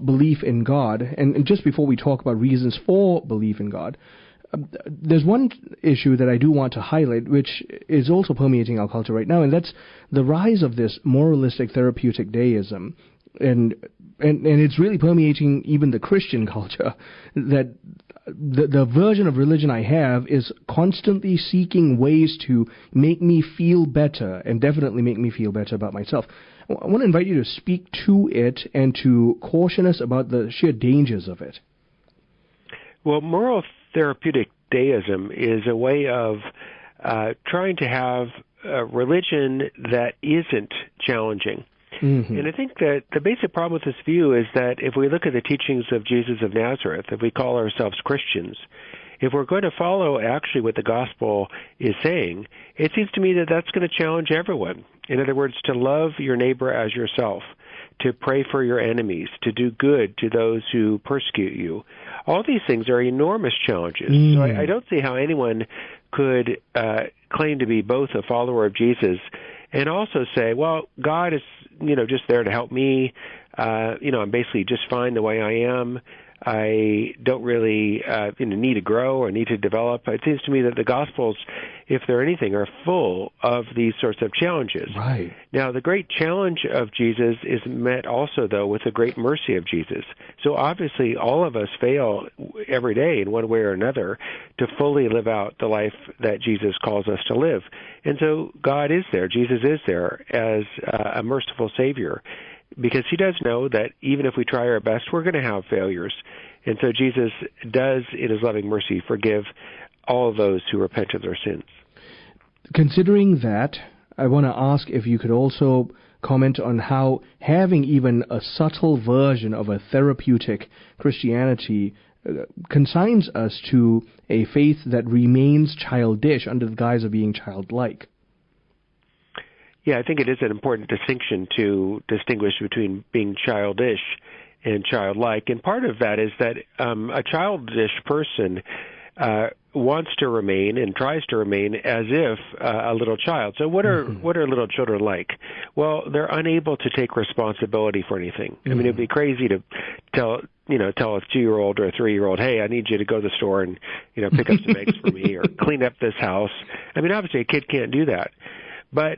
belief in God, and just before we talk about reasons for belief in God, there's one issue that I do want to highlight, which is also permeating our culture right now, and that's the rise of this moralistic therapeutic deism, and it's really permeating even the Christian culture, that the version of religion I have is constantly seeking ways to make me feel better, and definitely make me feel better about myself. I want to invite you to speak to it and to caution us about the sheer dangers of it. Well, moral therapeutic deism is a way of trying to have a religion that isn't challenging. Mm-hmm. And I think that the basic problem with this view is that if we look at the teachings of Jesus of Nazareth, if we call ourselves Christians, if we're going to follow actually what the gospel is saying, it seems to me that that's going to challenge everyone. In other words, to love your neighbor as yourself, to pray for your enemies, to do good to those who persecute you. All these things are enormous challenges. So I don't see how anyone could claim to be both a follower of Jesus and also say, well, God is, just there to help me. I'm basically just fine the way I am. I don't really need to grow or need to develop. It seems to me that the Gospels, if they're anything, are full of these sorts of challenges. Right. Now, the great challenge of Jesus is met also, though, with the great mercy of Jesus. So obviously, all of us fail every day in one way or another to fully live out the life that Jesus calls us to live. And so God is there. Jesus is there as a merciful Savior, because he does know that even if we try our best, we're going to have failures. And so Jesus does, in his loving mercy, forgive all of those who repent of their sins. Considering that, I want to ask if you could also comment on how having even a subtle version of a therapeutic Christianity consigns us to a faith that remains childish under the guise of being childlike. Yeah, I think it is an important distinction to distinguish between being childish and childlike. And part of that is that a childish person wants to remain and tries to remain as if a little child. So what are little children like? Well, they're unable to take responsibility for anything. I mean, it'd be crazy to tell a 2-year-old or a 3-year-old, hey, I need you to go to the store and pick up some eggs for me or clean up this house. I mean, obviously a kid can't do that. But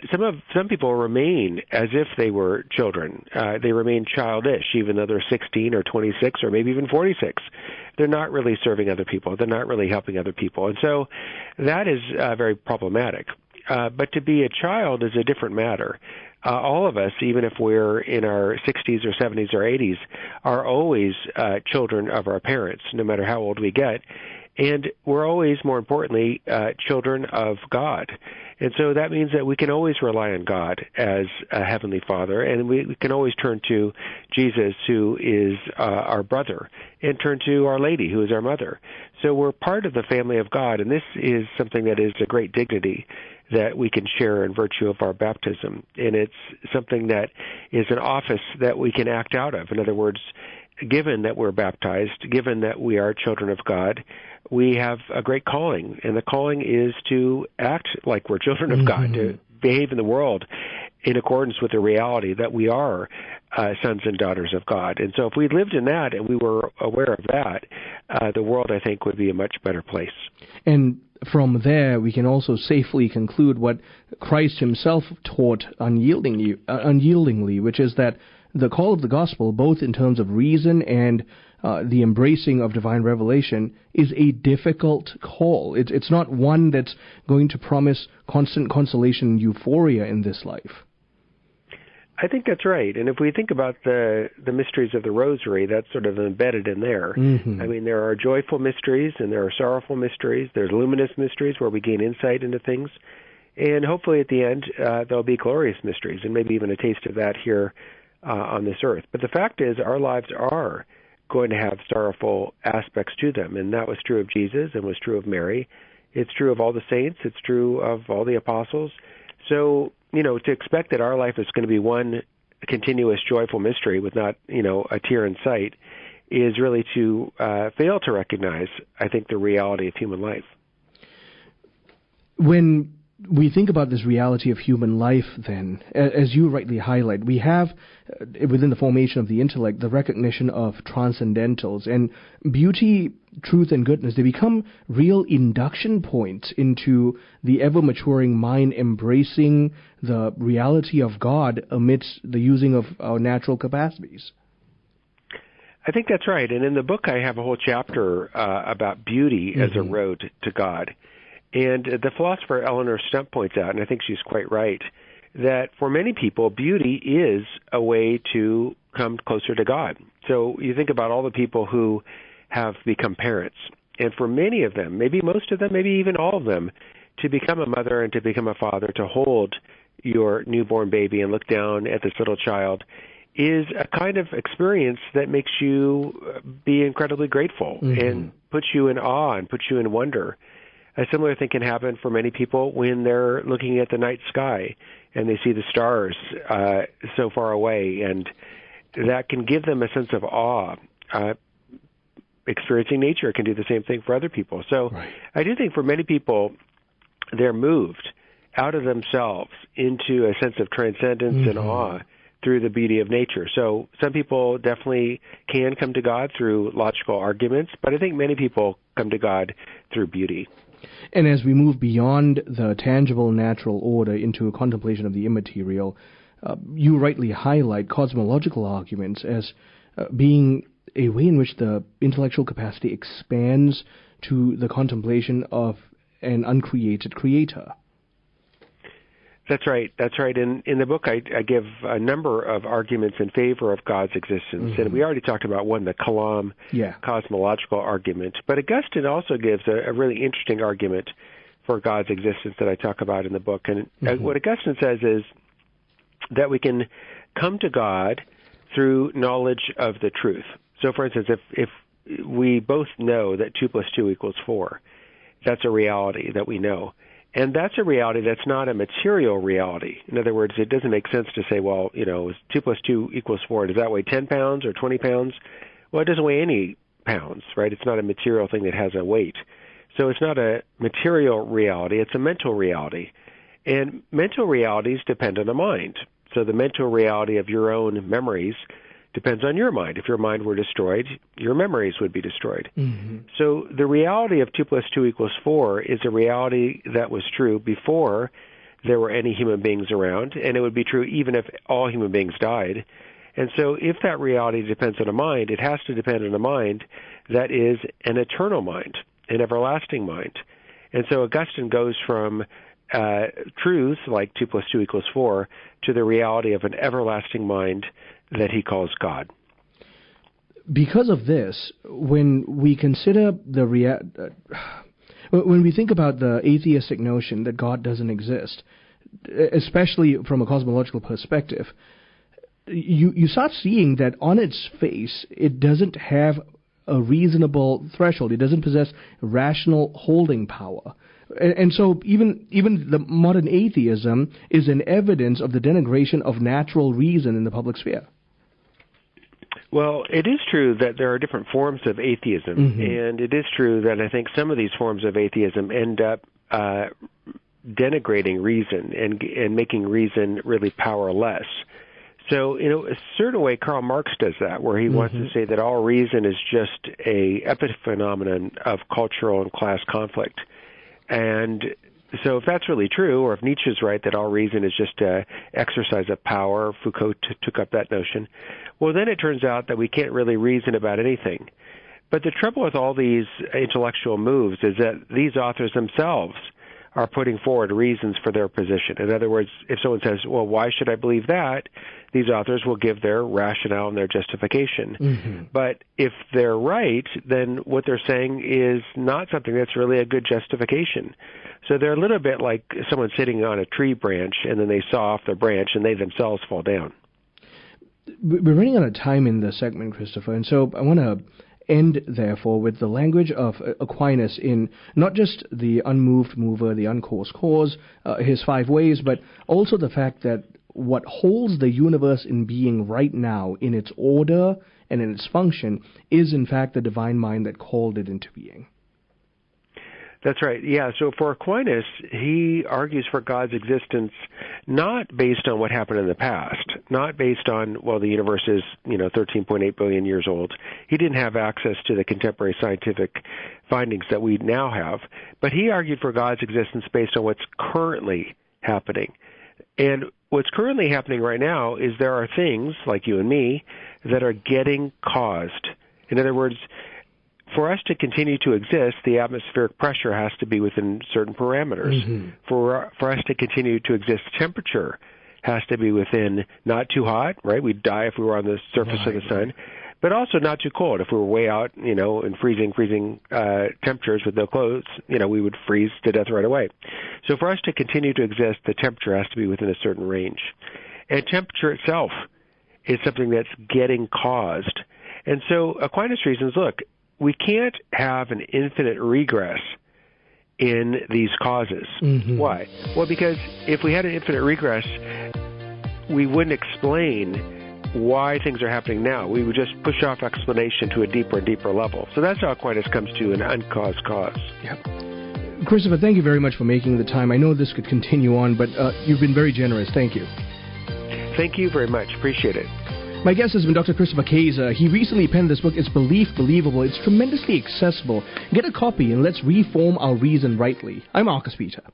some people remain as if they were children. They remain childish, even though they're 16 or 26 or maybe even 46. They're not really serving other people. They're not really helping other people. And so that is very problematic. But to be a child is a different matter. All of us, even if we're in our 60s or 70s or 80s, are always children of our parents, no matter how old we get. And we're always, more importantly, children of God. And so that means that we can always rely on God as a Heavenly Father, and we can always turn to Jesus, who is our brother, and turn to Our Lady, who is our mother. So we're part of the family of God, and this is something that is a great dignity that we can share in virtue of our baptism. And it's something that is an office that we can act out of. In other words, given that we're baptized, given that we are children of God, we have a great calling, and the calling is to act like we're children of God, to behave in the world in accordance with the reality that we are sons and daughters of God. And so if we lived in that and we were aware of that, the world, I think, would be a much better place. And from there, we can also safely conclude what Christ himself taught unyieldingly, which is that the call of the gospel, both in terms of reason and the embracing of divine revelation, is a difficult call. It's not one that's going to promise constant consolation and euphoria in this life. I think that's right. And if we think about the mysteries of the Rosary, that's sort of embedded in there. Mm-hmm. I mean, there are joyful mysteries and there are sorrowful mysteries. There's luminous mysteries where we gain insight into things. And hopefully at the end, there'll be glorious mysteries and maybe even a taste of that here on this earth. But the fact is, our lives are going to have sorrowful aspects to them. And that was true of Jesus and was true of Mary. It's true of all the saints. It's true of all the apostles. So, to expect that our life is going to be one continuous joyful mystery with not, a tear in sight is really to fail to recognize, I think, the reality of human life. When we think about this reality of human life, then, as you rightly highlight, we have, within the formation of the intellect, the recognition of transcendentals. And beauty, truth, and goodness, they become real induction points into the ever-maturing mind embracing the reality of God amidst the using of our natural capacities. I think that's right. And in the book, I have a whole chapter about beauty as a road to God. And the philosopher Eleanor Stump points out, and I think she's quite right, that for many people, beauty is a way to come closer to God. So you think about all the people who have become parents. And for many of them, maybe most of them, maybe even all of them, to become a mother and to become a father, to hold your newborn baby and look down at this little child is a kind of experience that makes you be incredibly grateful and puts you in awe and puts you in wonder. A similar thing can happen for many people when they're looking at the night sky and they see the stars so far away, and that can give them a sense of awe. Experiencing nature can do the same thing for other people. So I do think for many people, they're moved out of themselves into a sense of transcendence and awe through the beauty of nature. So some people definitely can come to God through logical arguments, but I think many people come to God through beauty. And as we move beyond the tangible natural order into a contemplation of the immaterial, you rightly highlight cosmological arguments as being a way in which the intellectual capacity expands to the contemplation of an uncreated creator. That's right. That's right. In the book, I give a number of arguments in favor of God's existence. And we already talked about one, the Kalam cosmological argument. But Augustine also gives a really interesting argument for God's existence that I talk about in the book. And what Augustine says is that we can come to God through knowledge of the truth. So, for instance, if we both know that 2 + 2 = 4, that's a reality that we know. And that's a reality that's not a material reality. In other words, it doesn't make sense to say, well, 2 + 2 = 4. Does that weigh 10 pounds or 20 pounds? Well, it doesn't weigh any pounds, right? It's not a material thing that has a weight. So it's not a material reality. It's a mental reality. And mental realities depend on the mind. So the mental reality of your own memories depends on your mind. If your mind were destroyed, your memories would be destroyed. So the reality of 2 + 2 = 4 is a reality that was true before there were any human beings around, and it would be true even if all human beings died. And so if that reality depends on a mind, it has to depend on a mind that is an eternal mind, an everlasting mind. And so Augustine goes from truths like 2 + 2 = 4 to the reality of an everlasting mind that he calls God. Because of this, when we consider when we think about the atheistic notion that God doesn't exist, especially from a cosmological perspective, you start seeing that on its face, it doesn't have a reasonable threshold. It doesn't possess rational holding power. And so even the modern atheism is an evidence of the denigration of natural reason in the public sphere. Well, it is true that there are different forms of atheism, and it is true that I think some of these forms of atheism end up denigrating reason and making reason really powerless. So, in a certain way, Karl Marx does that, where he wants to say that all reason is just a epiphenomenon of cultural and class conflict. And So if that's really true, or if Nietzsche's right that all reason is just an exercise of power, Foucault took up that notion, well, then it turns out that we can't really reason about anything. But the trouble with all these intellectual moves is that these authors themselves are putting forward reasons for their position. In other words, if someone says, well, why should I believe that? These authors will give their rationale and their justification. Mm-hmm. But if they're right, then what they're saying is not something that's really a good justification. So they're a little bit like someone sitting on a tree branch, and then they saw off their branch, and they themselves fall down. We're running out of time in this segment, Christopher, and so I want to end, therefore, with the language of Aquinas in not just the unmoved mover, the uncaused cause, his 5 ways, but also the fact that what holds the universe in being right now in its order and in its function is, in fact, the divine mind that called it into being. That's right. Yeah. So for Aquinas, he argues for God's existence not based on what happened in the past, not based on, well, the universe is, 13.8 billion years old. He didn't have access to the contemporary scientific findings that we now have, but he argued for God's existence based on what's currently happening. And what's currently happening right now is there are things, like you and me, that are getting caused. In other words, for us to continue to exist, the atmospheric pressure has to be within certain parameters. Mm-hmm. For us to continue to exist, temperature has to be within not too hot, right? We'd die if we were on the surface of the sun, but also not too cold. If we were way out, in freezing temperatures with no clothes, we would freeze to death right away. So for us to continue to exist, the temperature has to be within a certain range. And temperature itself is something that's getting caused. And so Aquinas reasons, look, we can't have an infinite regress in these causes. Mm-hmm. Why? Well, because if we had an infinite regress, we wouldn't explain why things are happening now. We would just push off explanation to a deeper and deeper level. So that's how Aquinas comes to an uncaused cause. Yep. Christopher, thank you very much for making the time. I know this could continue on, but you've been very generous. Thank you. Thank you very much. Appreciate it. My guest has been Dr. Christopher Kaczor. He recently penned this book. It's Belief Believable. It's tremendously accessible. Get a copy and let's reform our reason rightly. I'm Marcus Peter.